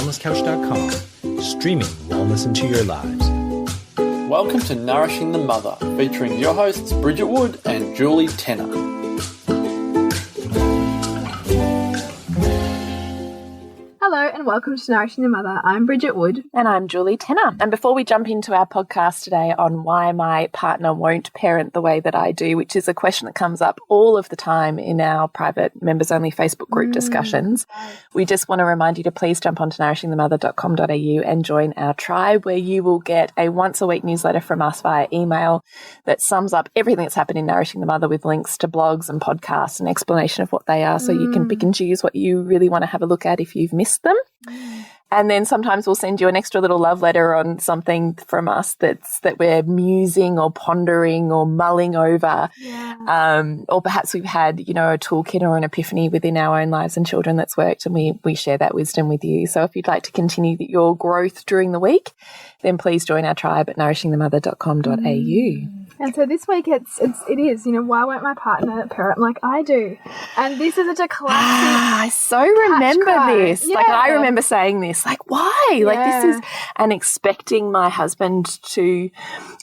wellnesscouch.com, streaming wellness into your lives. Welcome to Nourishing the Mother, featuring your hosts Bridget Wood and Julie Tenner. Hello and welcome to Nourishing the Mother. I'm Bridget Wood. And I'm Julie Tenner. And before we jump into our podcast today on why my partner won't parent the way that I do, which is a question that comes up all of the time in our private members-only Facebook group discussions, we just want to remind you to please jump onto nourishingthemother.com.au and join our tribe, where you will get a once-a-week newsletter from us via email that sums up everything that's happened in Nourishing the Mother with links to blogs and podcasts and explanation of what they are, so you can pick and choose what you really want to have a look at if you've missed them. And then sometimes we'll send you an extra little love letter on something from us that we're musing or pondering or mulling over. Or perhaps we've had, a toolkit or an epiphany within our own lives and children that's worked, and we share that wisdom with you. So if you'd like to continue your growth during the week, then please join our tribe at nourishingthemother.com.au. And so this week it is, why won't my partner parent like I do? And this is such a classic. I so remember this. Yeah. Like, I remember saying this, like, why? Like, this is, and expecting my husband to,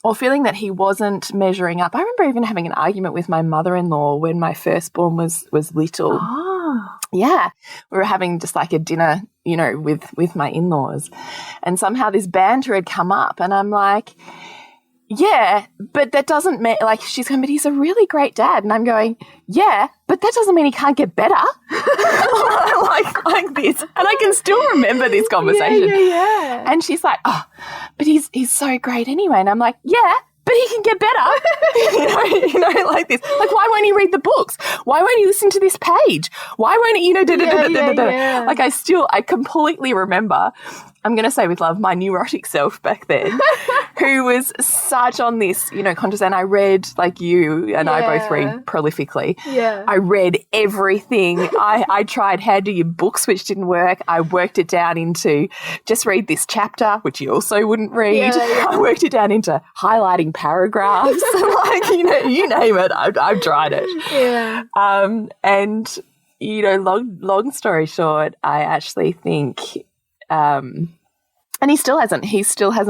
or feeling that he wasn't measuring up. I remember even having an argument with my mother-in-law when my firstborn was little. Oh. Yeah. We were having just like a dinner, with my in-laws. And somehow this banter had come up, and I'm like, yeah, but that doesn't mean, like, she's going, but he's a really great dad. And I'm going, yeah, but that doesn't mean he can't get better. like this. And I can still remember this conversation. Yeah. And she's like, oh, but he's so great anyway. And I'm like, yeah, but he can get better. Like this. Like, why won't he read the books? Why won't he listen to this page? Why won't he, Yeah. Like, I completely remember, I'm going to say with love, my neurotic self back then, who was such on this, conscious. And I read, like you and I both read prolifically. Yeah. I read everything. I tried how-do-you books, which didn't work. I worked it down into just read this chapter, which you also wouldn't read. Yeah. I worked it down into highlighting paragraphs. Like, you name it, I've tried it. Yeah. And, long story short, I actually think, and he still hasn't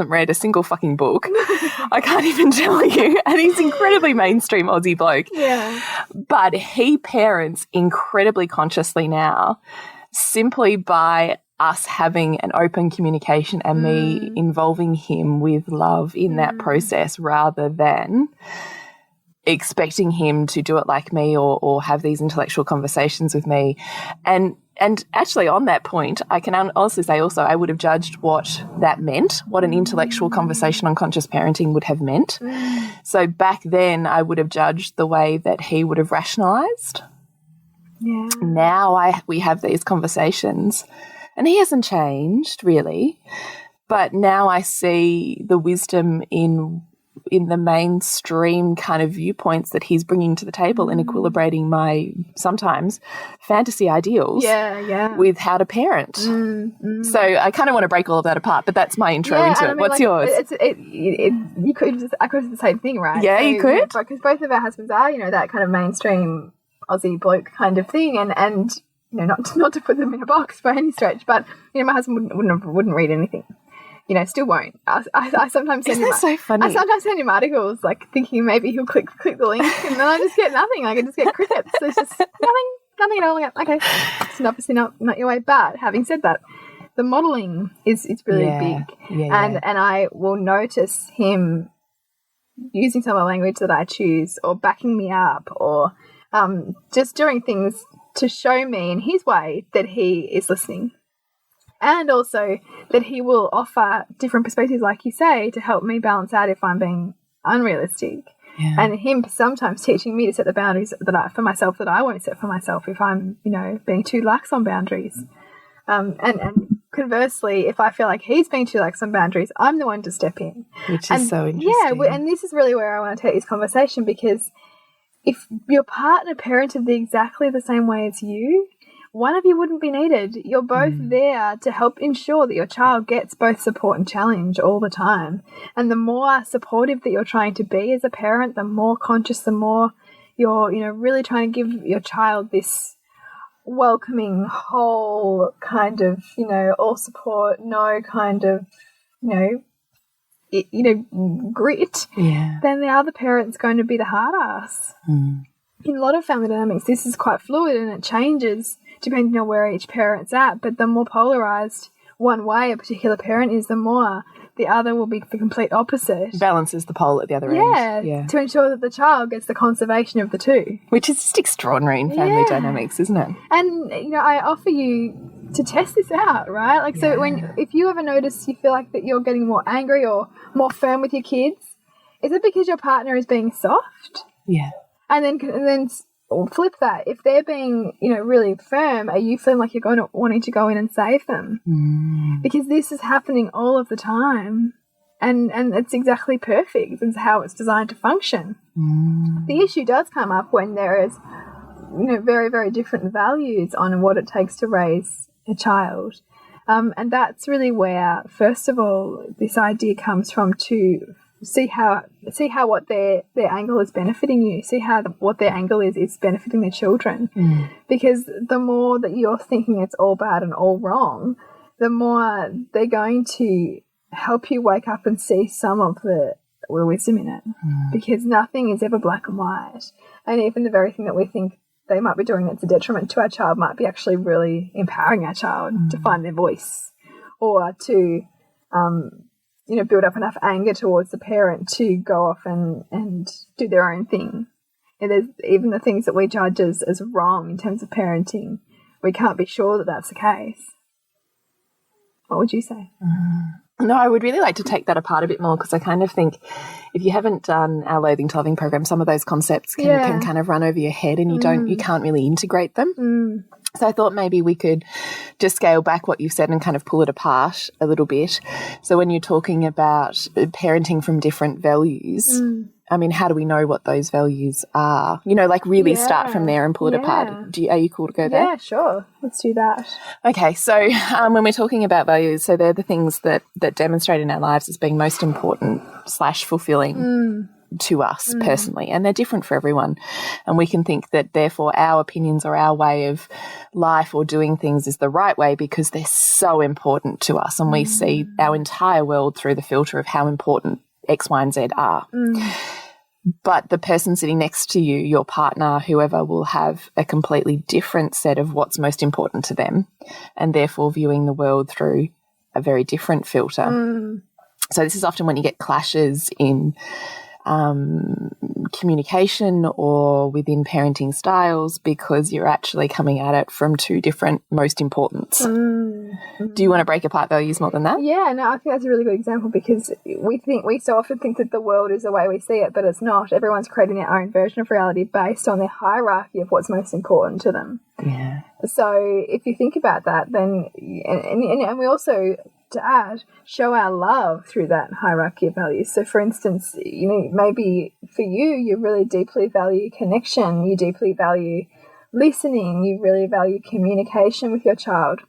read a single fucking book. I can't even tell you. And he's incredibly mainstream Aussie bloke. Yeah. But he parents incredibly consciously now, simply by us having an open communication and me involving him with love in that process, rather than expecting him to do it like me or have these intellectual conversations with me. And actually on that point, I can honestly say also I would have judged what that meant, what an intellectual conversation on conscious parenting would have meant. So back then I would have judged the way that he would have rationalised. Yeah. Now we have these conversations, and he hasn't changed really, but now I see the wisdom in the mainstream kind of viewpoints that he's bringing to the table and equilibrating my sometimes fantasy ideals with how to parent. So I kind of want to break all of that apart, but that's my intro into it. What's yours? I could have the same thing, right? Yeah, you could. Because both of our husbands are, that kind of mainstream Aussie bloke kind of thing, and not to put them in a box by any stretch, but my husband wouldn't read anything. Still won't. I sometimes send him. So funny? I sometimes send him articles, like thinking maybe he'll click the link, and then I just get nothing. Like, I just get crickets. There's just nothing at all. Like, okay, it's obviously not your way. But having said that, the modelling is really big, and I will notice him using some of the language that I choose, or backing me up, or just doing things to show me in his way that he is listening. And also that he will offer different perspectives, like you say, to help me balance out if I'm being unrealistic. Yeah. And him sometimes teaching me to set the boundaries for myself that I won't set for myself if I'm, being too lax on boundaries. And conversely, if I feel like he's being too lax on boundaries, I'm the one to step in. Which is so interesting. Yeah, and this is really where I want to take this conversation, because if your partner parented exactly the same way as you, one of you wouldn't be needed. You're both there to help ensure that your child gets both support and challenge all the time. And the more supportive that you're trying to be as a parent, the more conscious, the more you're, really trying to give your child this welcoming, whole kind of, all support, no kind of, grit, then the other parent's going to be the hard ass. In a lot of family dynamics, this is quite fluid and it changes depending on where each parent's at, but the more polarized one way a particular parent is, the more the other will be the complete opposite. Balances the pole at the other end. Yeah, to ensure that the child gets the conservation of the two. Which is just extraordinary in family dynamics, isn't it? And, I offer you to test this out, right? Like, so if you ever notice you feel like that you're getting more angry or more firm with your kids, is it because your partner is being soft? Yeah. And then flip that. If they're being, really firm, are you feeling like you're wanting to go in and save them? Because this is happening all of the time, and it's exactly perfect. It's how it's designed to function. The issue does come up when there is, very, very different values on what it takes to raise a child. And that's really where, first of all, this idea comes from, to see how what their angle is benefiting you, see how what their angle is benefiting their children. Because the more that you're thinking it's all bad and all wrong, the more they're going to help you wake up and see some of the wisdom in it. Because nothing is ever black and white, and even the very thing that we think they might be doing that's a detriment to our child might be actually really empowering our child to find their voice, or to build up enough anger towards the parent to go off and do their own thing. And there's even the things that we judge as wrong in terms of parenting, we can't be sure that that's the case. What would you say? No, I would really like to take that apart a bit more, because I kind of think if you haven't done our Loathing to Loving program, some of those concepts can kind of run over your head, and you can't really integrate them. So I thought maybe we could just scale back what you've said and kind of pull it apart a little bit. So when you're talking about parenting from different values, I mean, how do we know what those values are? Really start from there and pull it apart. Are you cool to go there? Yeah, sure. Let's do that. Okay, so when we're talking about values, so they're the things that demonstrate in our lives as being most important / fulfilling to us personally, and they're different for everyone. And we can think that therefore our opinions or our way of life or doing things is the right way because they're so important to us, and we see our entire world through the filter of how important X, Y, and Z are. But the person sitting next to you, your partner, whoever, will have a completely different set of what's most important to them, and therefore viewing the world through a very different filter. So this is often when you get clashes in communication or within parenting styles, because you're actually coming at it from two different most importance. Do you want to break apart values more than that? Yeah, no, I think that's a really good example, because we so often think that the world is the way we see it, but it's not. Everyone's creating their own version of reality based on their hierarchy of what's most important to them. Yeah. So if you think about that, then and we also, to add, show our love through that hierarchy of values. So, for instance, maybe for you really deeply value connection, you deeply value listening, you really value communication with your child.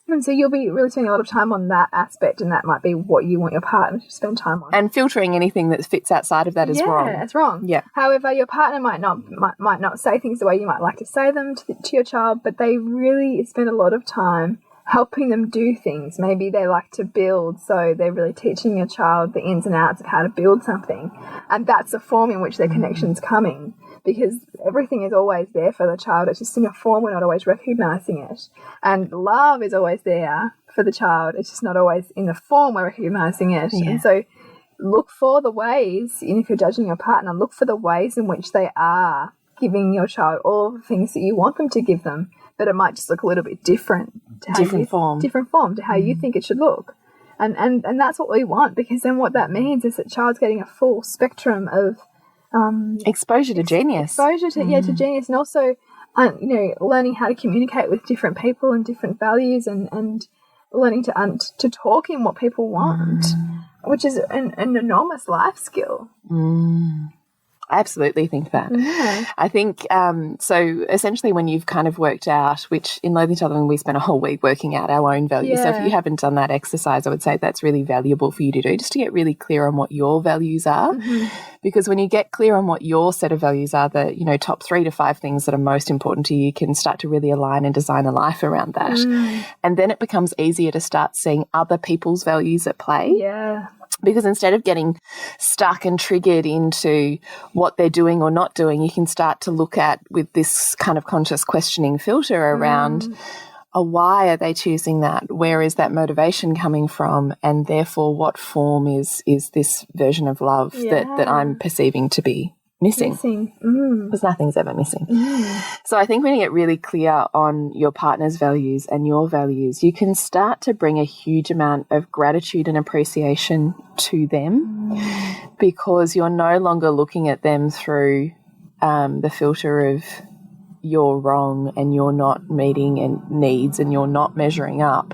And so you'll be really spending a lot of time on that aspect, and that might be what you want your partner to spend time on. And filtering anything that fits outside of that is wrong. Yeah, it's wrong. Yeah. However, your partner might not say things the way you might like to say them to your child, but they really spend a lot of time helping them do things. Maybe they like to build, so they're really teaching your child the ins and outs of how to build something. And that's the form in which their connection's coming, because everything is always there for the child. It's just in a form we're not always recognising it. And love is always there for the child. It's just not always in the form we're recognising it. Yeah. And so look for the ways, and if you're judging your partner, look for the ways in which they are giving your child all the things that you want them to give them, but it might just look a little bit different. Different form to how you think it should look. And that's what we want, because then what that means is that child's getting a full spectrum of exposure to genius. To genius, and also learning how to communicate with different people and different values, and learning to talk in what people want, which is an enormous life skill. I absolutely think that. Yeah. I think, so essentially when you've kind of worked out, which in Loathing to Othering we spent a whole week working out our own values. So if you haven't done that exercise, I would say that's really valuable for you to do, just to get really clear on what your values are. Because when you get clear on what your set of values are, the, you know, top 3 to 5 things that are most important to you, you can start to really align and design a life around that. And then it becomes easier to start seeing other people's values at play. Yeah. Because instead of getting stuck and triggered into what they're doing or not doing, you can start to look at with this kind of conscious questioning filter around, why are they choosing that? Where is that motivation coming from? And therefore, what form is this version of love that I'm perceiving to be missing? Because nothing's ever missing. So I think when you get really clear on your partner's values and your values, you can start to bring a huge amount of gratitude and appreciation to them, because you're no longer looking at them through the filter of you're wrong and you're not meeting and needs and you're not measuring up.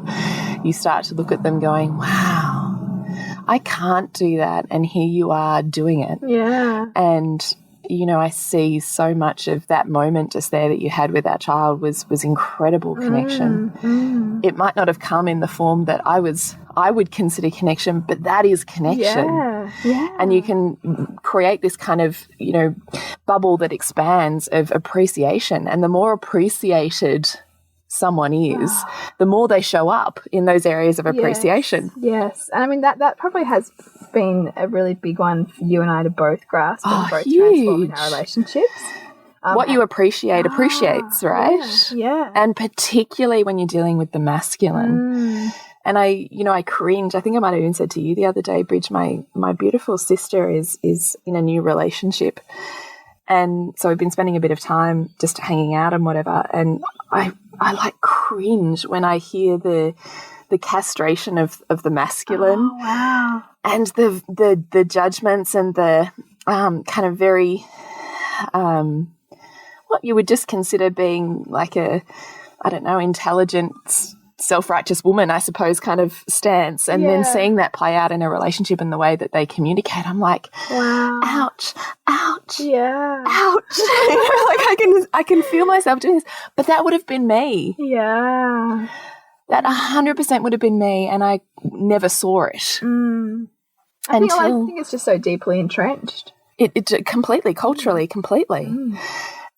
You start to look at them going, wow, I can't do that, and here you are doing it. Yeah. And, you know, I see so much of that moment just there that you had with our child was incredible connection. It might not have come in the form that I would consider connection, but that is connection. Yeah. And you can create this kind of, you know, bubble that expands of appreciation. And the more appreciated someone is, the more they show up in those areas of appreciation. Yes. And I mean, that probably has been a really big one for you and I to both grasp and both huge. transform in our relationships. What you appreciate appreciates, right? Yeah. And particularly when you're dealing with the masculine. And I cringe. I think I might have even said to you the other day, Bridge, my beautiful sister is in a new relationship. And so we've been spending a bit of time just hanging out and whatever. And I like cringe when I hear the castration of the masculine. Oh, wow. And the judgments and the kind of very what you would just consider being like a, I don't know, intelligent, self-righteous woman, I suppose, kind of stance. And then seeing that play out in a relationship and the way that they communicate, I'm like, wow. Ouch, Yeah. ouch. Like I can feel myself doing this, but that would have been me. Yeah. That 100% would have been me, and I never saw it. I think it's just so deeply entrenched. It completely, culturally, completely.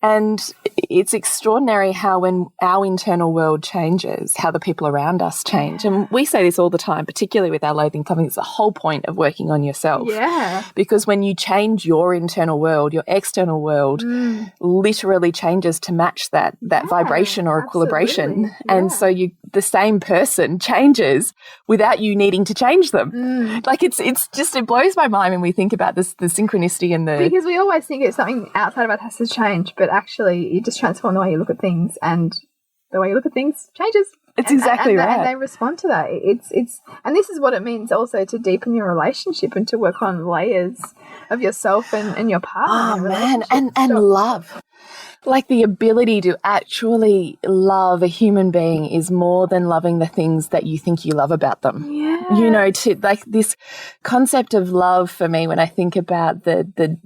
And it's extraordinary how when our internal world changes, how the people around us change. And we say this all the time, particularly with our loathing plumbing, it's the whole point of working on yourself. Yeah. Because when you change your internal world, your external world literally changes to match that vibration or equilibration. Yeah. And so the same person changes without you needing to change them. Like it blows my mind when we think about this, the synchronicity and the... Because we always think it's something outside of us has to change, but actually you just transform the way you look at things, and the way you look at things changes. It's exactly right. And they respond to that. And this is what it means also to deepen your relationship and to work on layers of yourself and your partner. Oh man, and love. Like the ability to actually love a human being is more than loving the things that you think you love about them. Yeah. You know, to like this concept of love for me, when I think about the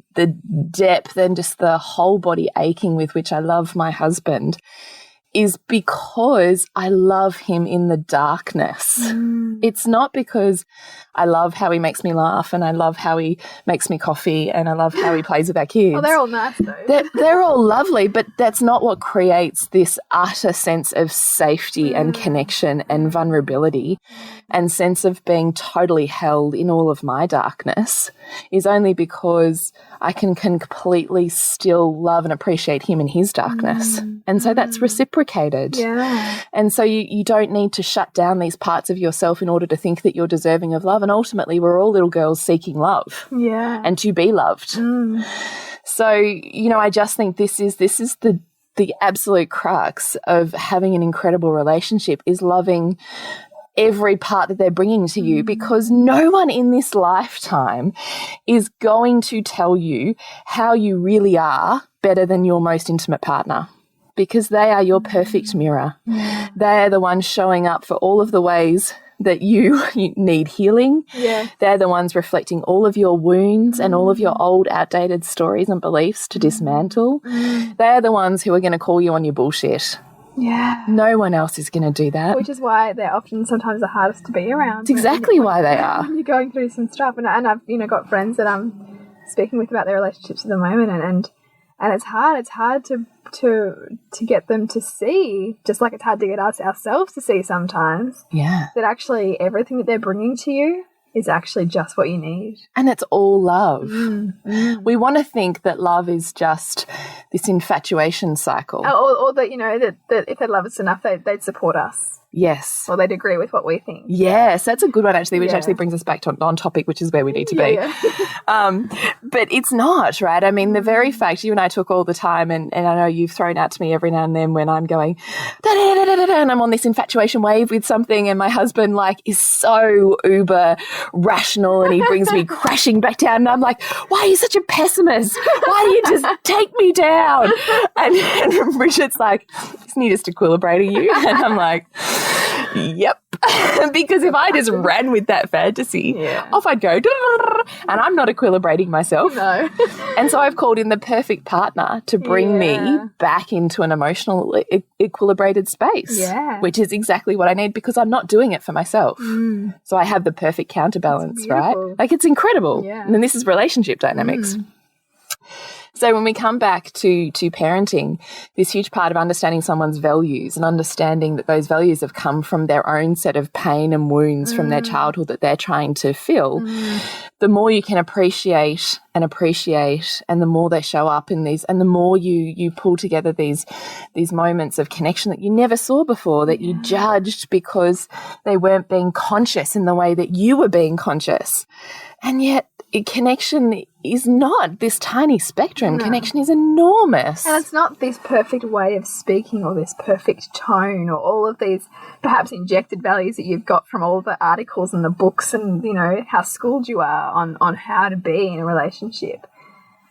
depth and just the whole body aching with which I love my husband, is because I love him in the darkness. It's not because I love how he makes me laugh and I love how he makes me coffee and I love how he plays with our kids. Oh, they're all nice though. They're all lovely, but that's not what creates this utter sense of safety and connection and vulnerability and sense of being totally held in all of my darkness, is only because I can completely still love and appreciate him in his darkness. And so that's reciprocated. Yeah. And so you don't need to shut down these parts of yourself in order to think that you're deserving of love. And ultimately, we're all little girls seeking love. Yeah. And to be loved. So, you know, I just think this is the absolute crux of having an incredible relationship, is loving every part that they're bringing to you, because no one in this lifetime is going to tell you how you really are better than your most intimate partner, because they are your perfect mirror. They are the ones showing up for all of the ways that you need healing. Yeah. They're the ones reflecting all of your wounds and all of your old outdated stories and beliefs to dismantle. They're the ones who are going to call you on your bullshit. Yeah. No one else is going to do that. Which is why they're often sometimes the hardest to be around. It's exactly why they are. When you're going through some stuff. And I've, got friends that I'm speaking with about their relationships at the moment, and it's hard. It's hard to get them to see, just like it's hard to get us ourselves to see sometimes. Yeah. That actually everything that they're bringing to you is actually just what you need. And it's all love. We want to think that love is just this infatuation cycle. Or that, that if they love us enough, they'd support us. Yes. Or they'd agree with what we think. Yes, that's a good one, actually, which actually brings us back to on topic, which is where we need to be. Yeah. But it's not, right? I mean, the very fact you and I talk all the time, and I know you've thrown out to me every now and then when I'm going, and I'm on this infatuation wave with something, and my husband, is so uber rational, and he brings me crashing back down, and I'm like, why are you such a pessimist? Why do you just take me down? And Bridget's like, isn't he just equilibrating you? And I'm like, yep. Because if I just ran with that fantasy, off I'd go. And I'm not equilibrating myself. No. And so I've called in the perfect partner to bring me back into an emotional equilibrated space, which is exactly what I need, because I'm not doing it for myself. So I have the perfect counterbalance, right? It's incredible. Yeah. And then this is relationship dynamics. So when we come back to parenting, this huge part of understanding someone's values and understanding that those values have come from their own set of pain and wounds from their childhood that they're trying to fill, the more you can appreciate, and the more they show up in these, and the more you pull together these moments of connection that you never saw before, that you judged because they weren't being conscious in the way that you were being conscious. And yet connection is not this tiny spectrum. No. Connection is enormous. And it's not this perfect way of speaking or this perfect tone or all of these perhaps injected values that you've got from all the articles and the books and, how schooled you are on how to be in a relationship.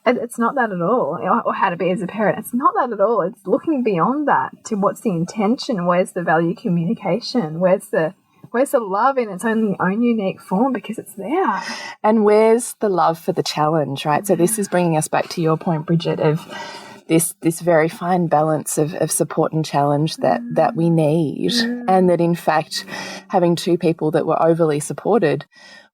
It's not that at all, or how to be as a parent. It's not that at all. It's looking beyond that to what's the intention, where's the value communication, where's the love in its own unique form, because it's there. And where's the love for the challenge, right? So this is bringing us back to your point, Bridget, of this very fine balance of support and challenge that we need. And that, in fact, having two people that were overly supported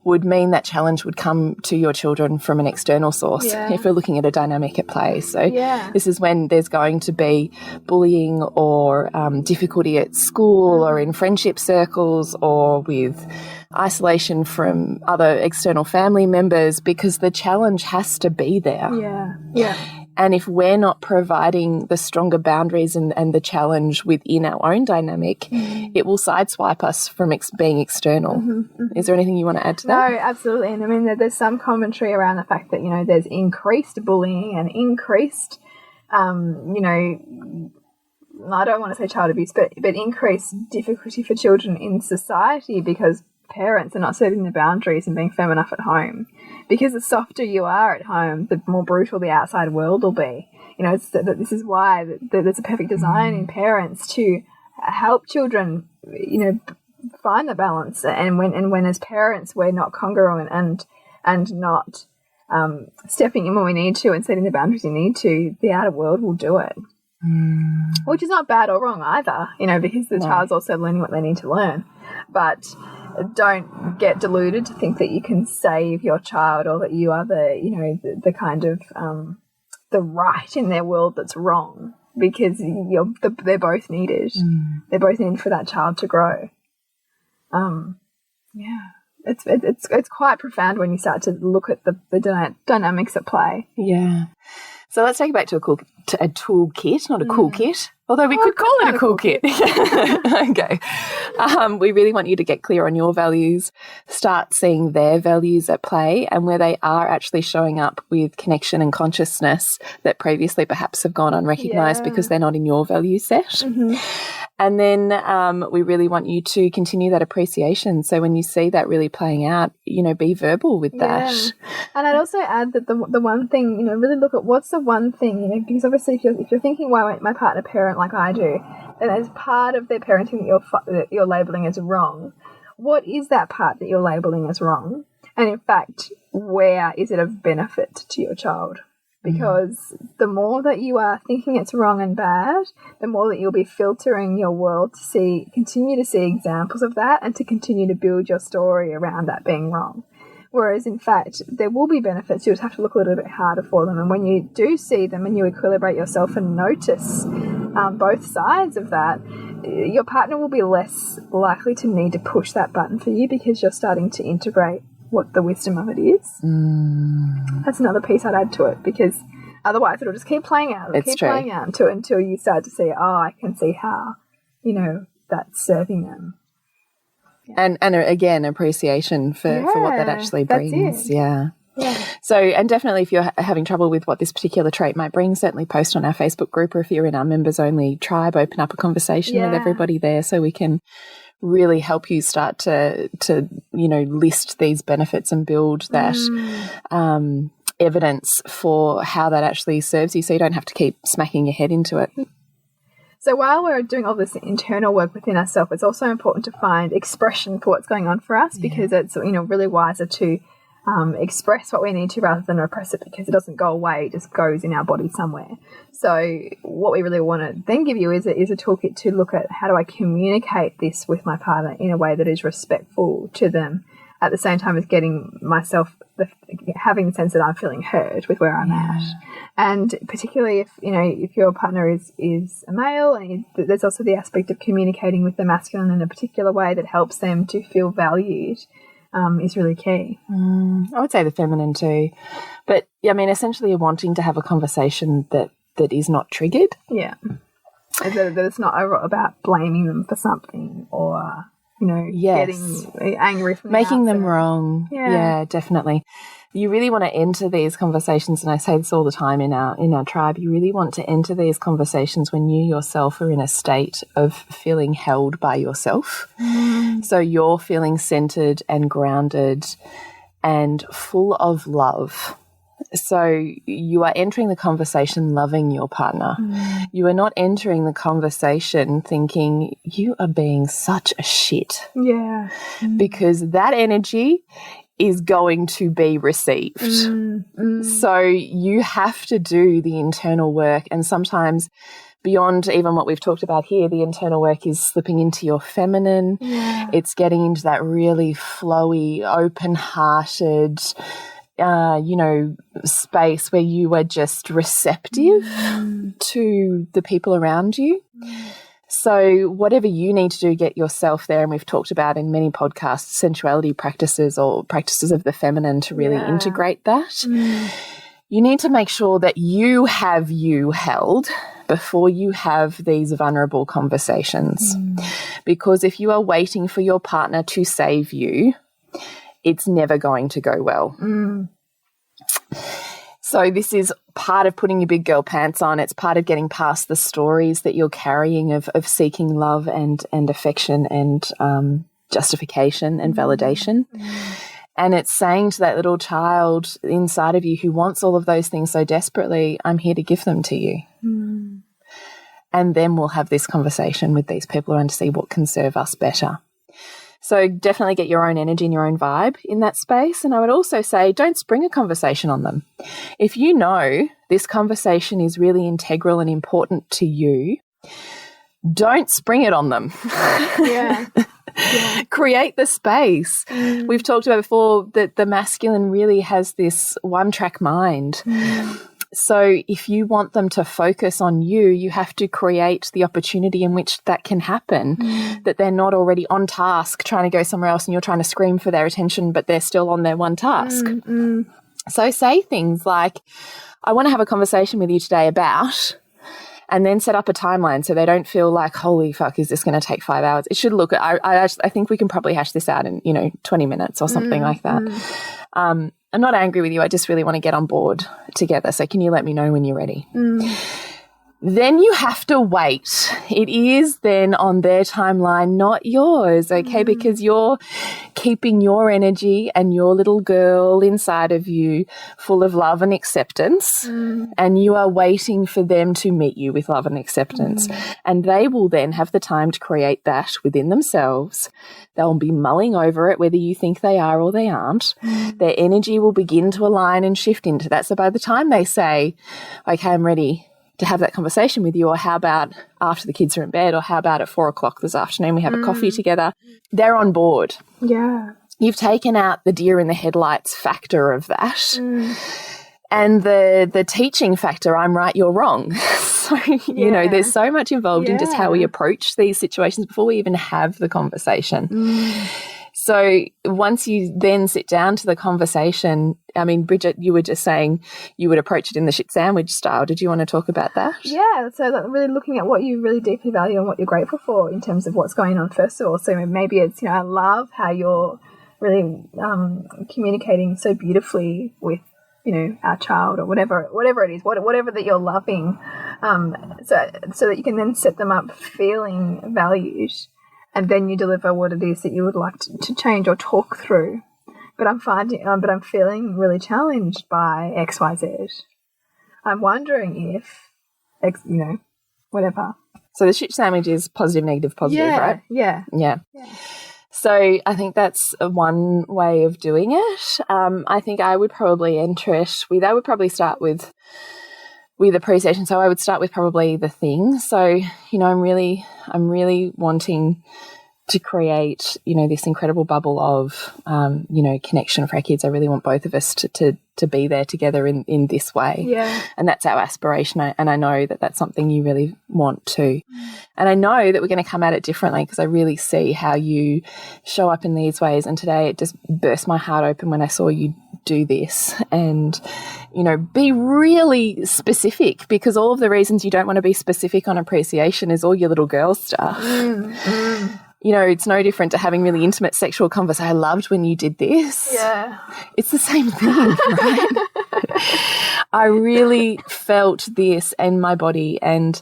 would mean that challenge would come to your children from an external source if we're looking at a dynamic at play. So this is when there's going to be bullying or difficulty at school or in friendship circles or with isolation from other external family members, because the challenge has to be there. And if we're not providing the stronger boundaries and the challenge within our own dynamic, it will sideswipe us from being external. Is there anything you want to add to that? No, absolutely. And I mean, there's some commentary around the fact that, there's increased bullying and increased, I don't want to say child abuse, but increased difficulty for children in society because parents are not setting the boundaries and being firm enough at home. Because the softer you are at home, the more brutal the outside world will be. This is why there's a perfect design in parents to help children, find the balance. And when as parents we're not congruent and not stepping in when we need to and setting the boundaries we need to, the outer world will do it. Which is not bad or wrong either, because the child's also learning what they need to learn. But don't get deluded to think that you can save your child or that you are the kind of the right in their world that's wrong, because they're both needed. They're both needed for that child to grow. It's quite profound when you start to look at the dynamics at play. Yeah. So let's take it back to a toolkit, not a cool kit. Although we could call it a cool kit. Okay. We really want you to get clear on your values, start seeing their values at play and where they are actually showing up with connection and consciousness that previously perhaps have gone unrecognised because they're not in your value set. And then we really want you to continue that appreciation. So when you see that really playing out, be verbal with that. And I'd also add that the one thing, really look at what's the one thing, because obviously if you're thinking, why won't my partner parent like I do, then as part of their parenting that you're labelling as wrong, what is that part that you're labeling as wrong? And in fact, where is it of benefit to your child? Because the more that you are thinking it's wrong and bad, the more that you'll be filtering your world to continue to see examples of that and to continue to build your story around that being wrong. Whereas, in fact, there will be benefits. You just have to look a little bit harder for them. And when you do see them and you equilibrate yourself and notice both sides of that, your partner will be less likely to need to push that button for you because you're starting to integrate what the wisdom of it is. That's another piece I'd add to it, because otherwise it'll just keep playing out. Playing out until you start to see, oh, I can see how, that's serving them. Yeah. And again, appreciation for what that actually brings. Yeah. So, and definitely if you're having trouble with what this particular trait might bring, certainly post on our Facebook group, or if you're in our members only tribe, open up a conversation with everybody there so we can really help you start to list these benefits and build that evidence for how that actually serves you, so you don't have to keep smacking your head into it. So while we're doing all this internal work within ourselves, it's also important to find expression for what's going on for us, because it's really wiser to express what we need to rather than repress it, because it doesn't go away, it just goes in our body somewhere. So what we really want to then give you is a toolkit to look at, how do I communicate this with my partner in a way that is respectful to them, at the same time as getting myself, having the sense that I'm feeling heard with where I'm at. And particularly if your partner is a male, and there's also the aspect of communicating with the masculine in a particular way that helps them to feel valued, is really key. I would say the feminine too. But, essentially you're wanting to have a conversation that is not triggered. Yeah. That it's not about blaming them for something, or, getting angry from making them wrong. Yeah, definitely. You really want to enter these conversations, and I say this all the time in our tribe, you really want to enter these conversations when you yourself are in a state of feeling held by yourself. So you're feeling centered and grounded and full of love. So you are entering the conversation loving your partner. You are not entering the conversation thinking you are being such a shit. Yeah. Because that energy is going to be received. So you have to do the internal work, and sometimes beyond even what we've talked about here, the internal work is slipping into your feminine. It's getting into that really flowy, open-hearted, space where you are just receptive to the people around you. So whatever you need to do, get yourself there. And we've talked about in many podcasts, sensuality practices or practices of the feminine to really integrate that. You need to make sure that you have you held before you have these vulnerable conversations. Because if you are waiting for your partner to save you, it's never going to go well. So this is part of putting your big girl pants on. It's part of getting past the stories that you're carrying of seeking love and affection and justification and validation. And it's saying to that little child inside of you who wants all of those things so desperately, I'm here to give them to you. And then we'll have this conversation with these people around to see what can serve us better. So definitely get your own energy and your own vibe in that space. And I would also say, don't spring a conversation on them. If you know this conversation is really integral and important to you, don't spring it on them. Create the space. We've talked about before that the masculine really has this one-track mind. So if you want them to focus on you, you have to create the opportunity in which that can happen, that they're not already on task trying to go somewhere else and you're trying to scream for their attention, but they're still on their one task. So say things like, I want to have a conversation with you today about, and then set up a timeline so they don't feel like, holy fuck, is this going to take 5 hours? It should look, I think we can probably hash this out in, 20 minutes or something like that. I'm not angry with you. I just really want to get on board together. So can you let me know when you're ready? then you have to wait. It is then on their timeline, not yours, okay? Because you're keeping your energy and your little girl inside of you full of love and acceptance, and you are waiting for them to meet you with love and acceptance. And they will then have the time to create that within themselves. They'll be mulling over it, whether you think they are or they aren't. Their energy will begin to align and shift into that. So by the time they say, okay, I'm ready to have that conversation with you, or how about after the kids are in bed, or how about at 4 o'clock this afternoon we have a coffee together, they're on board. Yeah. You've taken out the deer in the headlights factor of that. And the teaching factor, I'm right, you're wrong. So, you know, there's so much involved in just how we approach these situations before we even have the conversation. So once you then sit down to the conversation, I mean, Bridget, you were just saying you would approach it in the shit sandwich style. Did you want to talk about that? Yeah, so like really looking at what you really deeply value and what you're grateful for in terms of what's going on first of all. So maybe it's, you know, I love how you're really communicating so beautifully with, you know, our child, or whatever it is, whatever that you're loving, so that you can then set them up feeling valued. And then you deliver what it is that you would like to change or talk through. But I'm feeling really challenged by X, Y, Z. I'm wondering if, you know, whatever. So the shit sandwich is positive, negative, positive, right? Yeah. So I think that's one way of doing it. I think I would probably enter it with, I would probably start with appreciation. So I would start with probably the thing. So, you know, I'm really wanting to create, you know, this incredible bubble of, you know, connection for our kids. I really want both of us to be there together in this way. Yeah. And that's our aspiration. And I know that that's something you really want to. And I know that we're going to come at it differently, because I really see how you show up in these ways. And today it just burst my heart open when I saw you do this, and, you know, be really specific, because all of the reasons you don't want to be specific on appreciation is all your little girl stuff. You know, it's no different to having really intimate sexual conversation. I loved when you did this. Yeah. It's the same thing, right? I really felt this in my body, and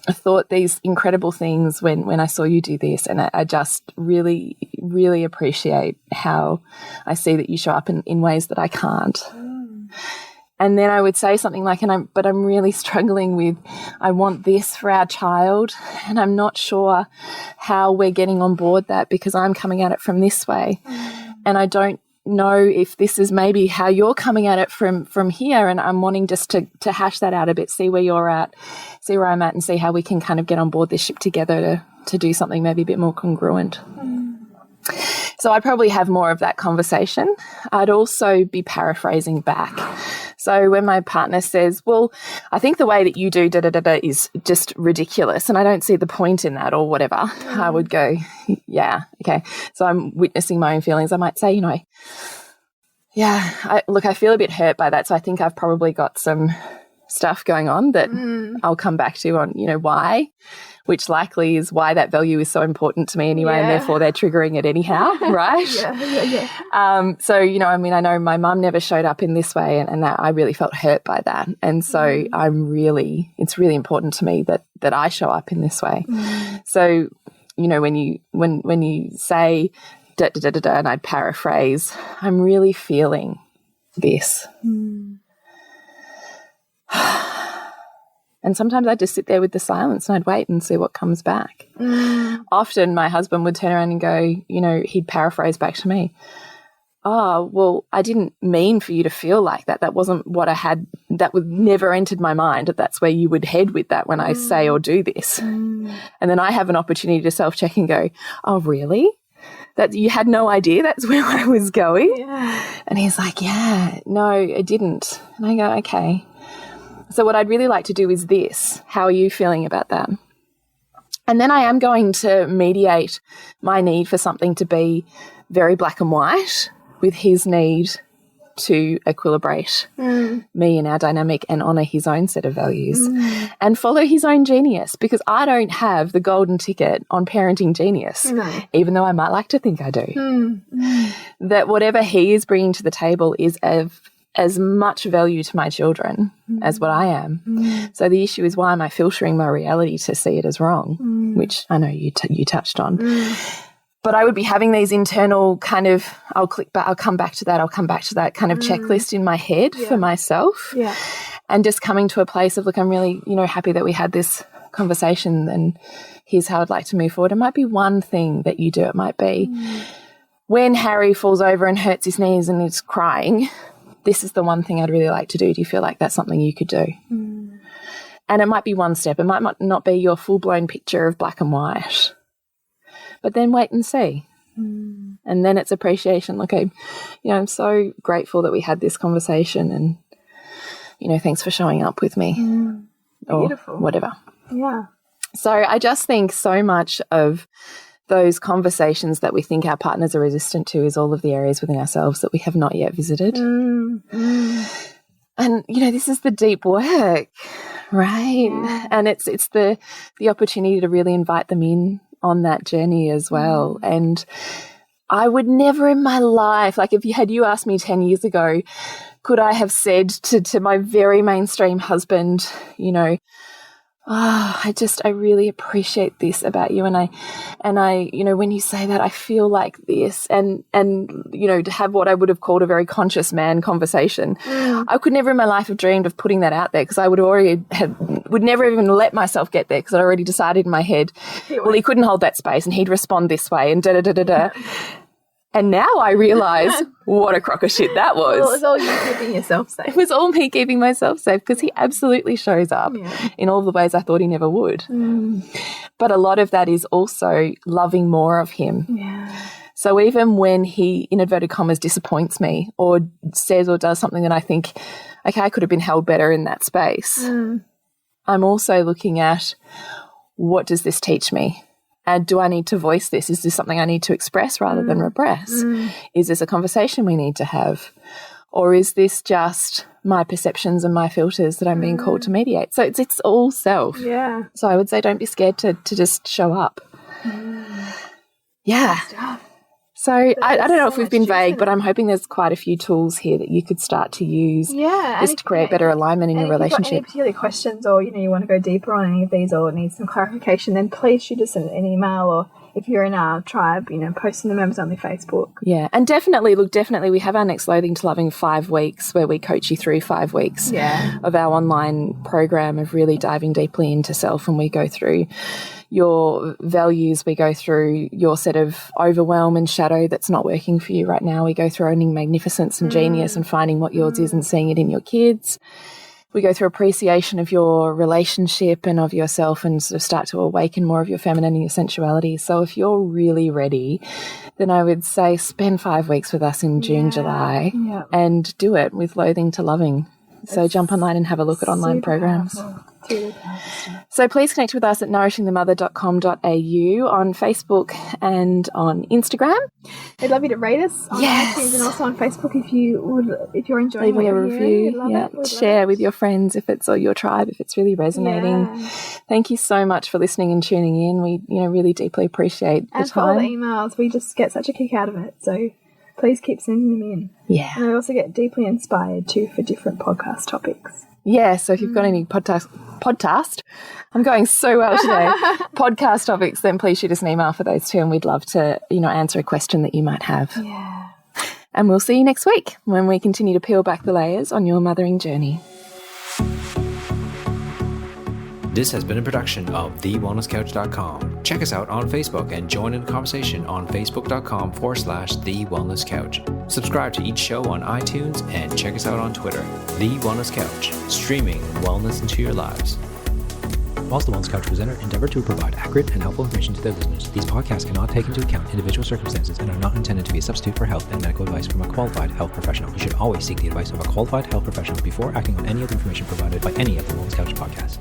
I thought these incredible things when I saw you do this, and I just really, really appreciate how I see that you show up in ways that I can't. And then I would say something like, but I'm really struggling with, I want this for our child, and I'm not sure how we're getting on board that, because I'm coming at it from this way. And I don't know if this is maybe how you're coming at it from here, and I'm wanting just to hash that out a bit, see where you're at, see where I'm at, and see how we can kind of get on board this ship together to do something maybe a bit more congruent. So I'd probably have more of that conversation. I'd also be paraphrasing back. So when my partner says, well, I think the way that you do da-da-da-da is just ridiculous and I don't see the point in that, or whatever, I would go, yeah, okay. So I'm witnessing my own feelings. I might say, you know, yeah, I feel a bit hurt by that. So I think I've probably got some stuff going on that I'll come back to on, you know, why, which likely is why that value is so important to me anyway, and therefore they're triggering it anyhow, right? So, you know, I mean, I know my mum never showed up in this way, and that I really felt hurt by that. And so it's really important to me that I show up in this way. So, you know, when you say da da da da da, and I'd paraphrase, I'm really feeling this. And sometimes I'd just sit there with the silence and I'd wait and see what comes back. Often my husband would turn around and go, you know, he'd paraphrase back to me, oh, well, I didn't mean for you to feel like that. That wasn't what I had. That would never entered my mind. That's where you would head with that when I say or do this. And then I have an opportunity to self-check and go, oh, really? That you had no idea that's where I was going? And he's like, yeah, no, I didn't. And I go, okay. So what I'd really like to do is this. How are you feeling about that? And then I am going to mediate my need for something to be very black and white with his need to equilibrate me and our dynamic and honour his own set of values and follow his own genius, because I don't have the golden ticket on parenting genius, even though I might like to think I do. That whatever he is bringing to the table is of as much value to my children as what I am. So the issue is, why am I filtering my reality to see it as wrong, which I know you touched on. But I would be having these internal kind of, I'll come back to that kind of checklist in my head for myself. Yeah. And just coming to a place of, look, I'm really, happy that we had this conversation, and here's how I'd like to move forward. It might be one thing that you do. It might be when Harry falls over and hurts his knees and is crying, this is the one thing I'd really like to do. Do you feel like that's something you could do? And it might be one step. It might not be your full-blown picture of black and white. But then wait and see. And then it's appreciation. Look, I'm so grateful that we had this conversation, and, thanks for showing up with me. Beautiful. Or whatever. Yeah. So I just think so much of those conversations that we think our partners are resistant to is all of the areas within ourselves that we have not yet visited. And, this is the deep work, right? Yeah. And it's the opportunity to really invite them in on that journey as well. And I would never in my life, like if you asked me 10 years ago, could I have said to my very mainstream husband, I really appreciate this about you. And I, when you say that, I feel like this, and, to have what I would have called a very conscious man conversation. I could never in my life have dreamed of putting that out there, because I would never even let myself get there, because I'd already decided in my head, well, he couldn't hold that space and he'd respond this way and da-da-da-da-da. And now I realise what a crock of shit that was. Well, it was all you keeping yourself safe. It was all me keeping myself safe, because he absolutely shows up in all the ways I thought he never would. But a lot of that is also loving more of him. Yeah. So even when he, in inverted commas, disappoints me or says or does something that I think, okay, I could have been held better in that space, I'm also looking at, what does this teach me? And do I need to voice this? Is this something I need to express rather than repress? Is this a conversation we need to have? Or is this just my perceptions and my filters that I'm being called to mediate? So it's all self. Yeah. So I would say, don't be scared to just show up. Yeah. So I don't know if we've been vague, but I'm hoping there's quite a few tools here that you could start to use just to create better alignment in your relationship. If you've got any particular questions, or you want to go deeper on any of these, or need some clarification, then please shoot us an email, or if you're in our tribe, post in the Members Only Facebook. Yeah, and definitely we have our next Loathing to Loving 5 weeks, where we coach you through 5 weeks of our online program of really diving deeply into self, and we go through your values, we go through your set of overwhelm and shadow that's not working for you right now. We go through owning magnificence and genius and finding what yours is and seeing it in your kids. We go through appreciation of your relationship and of yourself, and sort of start to awaken more of your feminine and your sensuality. So if you're really ready, then I would say spend 5 weeks with us in June, July, and do it with Loathing to Loving. So jump online and have a look at online programs. So please connect with us at nourishingthemother.com.au on Facebook and on Instagram. I'd love you to rate us on iTunes and also on Facebook if you're enjoying leaving a review. Share with your friends if it's, or your tribe if it's really resonating. Thank you so much for listening and tuning in. We really deeply appreciate the time. And for all the emails, we just get such a kick out of it. So please keep sending them in. Yeah. And I also get deeply inspired too for different podcast topics. Yeah, so if you've got any podcast, I'm going so well today, podcast topics, then please shoot us an email for those too, and we'd love to, answer a question that you might have. Yeah. And we'll see you next week when we continue to peel back the layers on your mothering journey. This has been a production of TheWellnessCouch.com. Check us out on Facebook and join in the conversation on Facebook.com/TheWellnessCouch. Subscribe to each show on iTunes and check us out on Twitter. The Wellness Couch, streaming wellness into your lives. Whilst the Wellness Couch presenter endeavor to provide accurate and helpful information to their listeners, these podcasts cannot take into account individual circumstances and are not intended to be a substitute for health and medical advice from a qualified health professional. You should always seek the advice of a qualified health professional before acting on any of the information provided by any of the Wellness Couch podcasts.